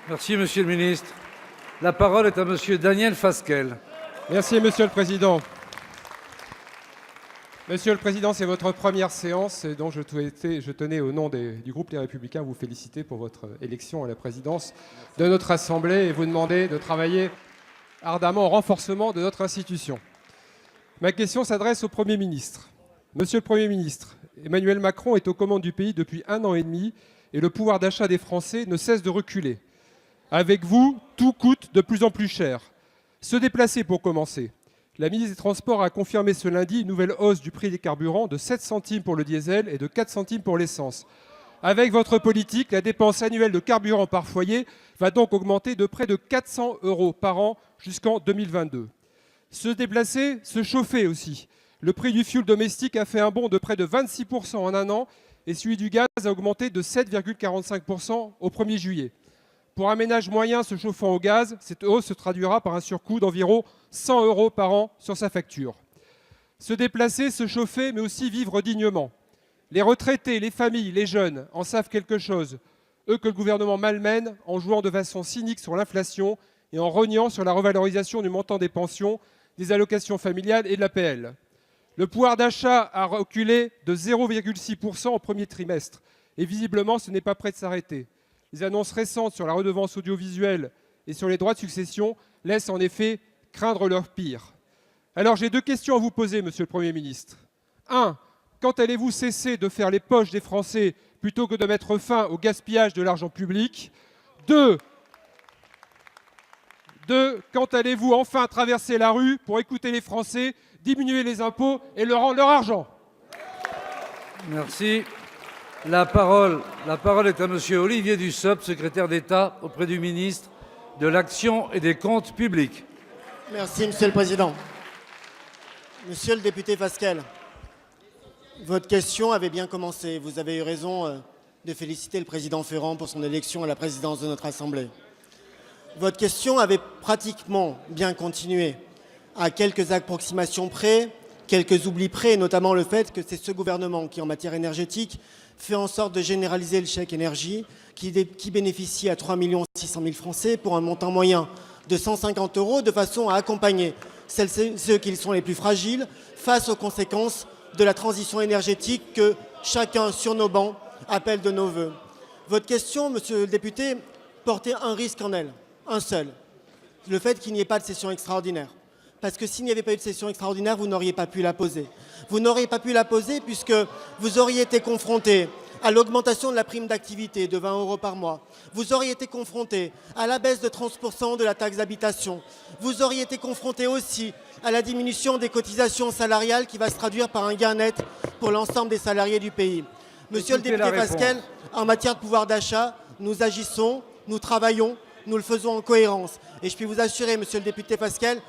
Merci, Monsieur le ministre. La parole est à Monsieur Daniel Fasquelle. Merci, Monsieur le Président. Monsieur le Président, c'est votre première séance et donc je tenais au nom du groupe Les Républicains vous féliciter pour votre élection à la présidence de notre Assemblée et vous demander de travailler ardemment au renforcement de notre institution. Ma question s'adresse au Premier ministre. Monsieur le Premier ministre, Emmanuel Macron est aux commandes du pays depuis 1 an et demi et le pouvoir d'achat des Français ne cesse de reculer. Avec vous, tout coûte de plus en plus cher. Se déplacer pour commencer. La ministre des Transports a confirmé ce lundi une nouvelle hausse du prix des carburants de 7 centimes pour le diesel et de 4 centimes pour l'essence. Avec votre politique, la dépense annuelle de carburant par foyer va donc augmenter de près de 400 € par an jusqu'en 2022. Se déplacer, se chauffer aussi. Le prix du fioul domestique a fait un bond de près de 26% en 1 an et celui du gaz a augmenté de 7,45% au 1er juillet. Pour un ménage moyen se chauffant au gaz, cette hausse se traduira par un surcoût d'environ 100 € par an sur sa facture. Se déplacer, se chauffer, mais aussi vivre dignement. Les retraités, les familles, les jeunes en savent quelque chose, eux que le gouvernement malmène en jouant de façon cynique sur l'inflation et en rognant sur la revalorisation du montant des pensions, des allocations familiales et de l'APL. Le pouvoir d'achat a reculé de 0,6% au premier trimestre et visiblement ce n'est pas prêt de s'arrêter. Les annonces récentes sur la redevance audiovisuelle et sur les droits de succession laissent en effet craindre leur pire. Alors j'ai 2 questions à vous poser, Monsieur le Premier ministre. 1. Quand allez-vous cesser de faire les poches des Français plutôt que de mettre fin au gaspillage de l'argent public ? 2. Quand allez-vous enfin traverser la rue pour écouter les Français, diminuer les impôts et leur rendre leur argent ? Merci. La parole est à Monsieur Olivier Dussopt, secrétaire d'État auprès du ministre de l'Action et des Comptes publics. Merci, Monsieur le Président. Monsieur le député Fasquelle, votre question avait bien commencé. Vous avez eu raison de féliciter le président Ferrand pour son élection à la présidence de notre Assemblée. Votre question avait pratiquement bien continué, à quelques approximations près, quelques oublis près, notamment le fait que c'est ce gouvernement qui, en matière énergétique, fait en sorte de généraliser le chèque énergie qui bénéficie à 3 600 000 Français pour un montant moyen de 150 € de façon à accompagner ceux qui sont les plus fragiles face aux conséquences de la transition énergétique que chacun sur nos bancs appelle de nos voeux. Votre question, monsieur le député, portait un risque en elle, un seul, le fait qu'il n'y ait pas de session extraordinaire. Parce que s'il n'y avait pas eu de session extraordinaire, vous n'auriez pas pu la poser. Vous n'auriez pas pu la poser puisque vous auriez été confronté à l'augmentation de la prime d'activité de 20 € par mois. Vous auriez été confronté à la baisse de 30% de la taxe d'habitation. Vous auriez été confronté aussi à la diminution des cotisations salariales qui va se traduire par un gain net pour l'ensemble des salariés du pays. Monsieur le député Fasquelle, en matière de pouvoir d'achat, nous agissons, nous travaillons, nous le faisons en cohérence. Et je puis vous assurer, monsieur le député Fasquelle,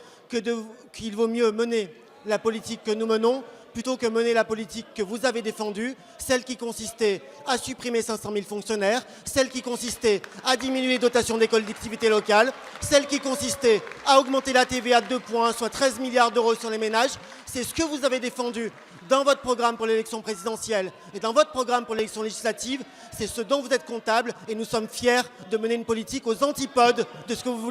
qu'il vaut mieux mener la politique que nous menons plutôt que mener la politique que vous avez défendue, celle qui consistait à supprimer 500 000 fonctionnaires, celle qui consistait à diminuer les dotations des collectivités locales, celle qui consistait à augmenter la TVA de 2 points, soit 13 milliards € sur les ménages. C'est ce que vous avez défendu dans votre programme pour l'élection présidentielle et dans votre programme pour l'élection législative. C'est ce dont vous êtes comptable et nous sommes fiers de mener une politique aux antipodes de ce que vous voulez.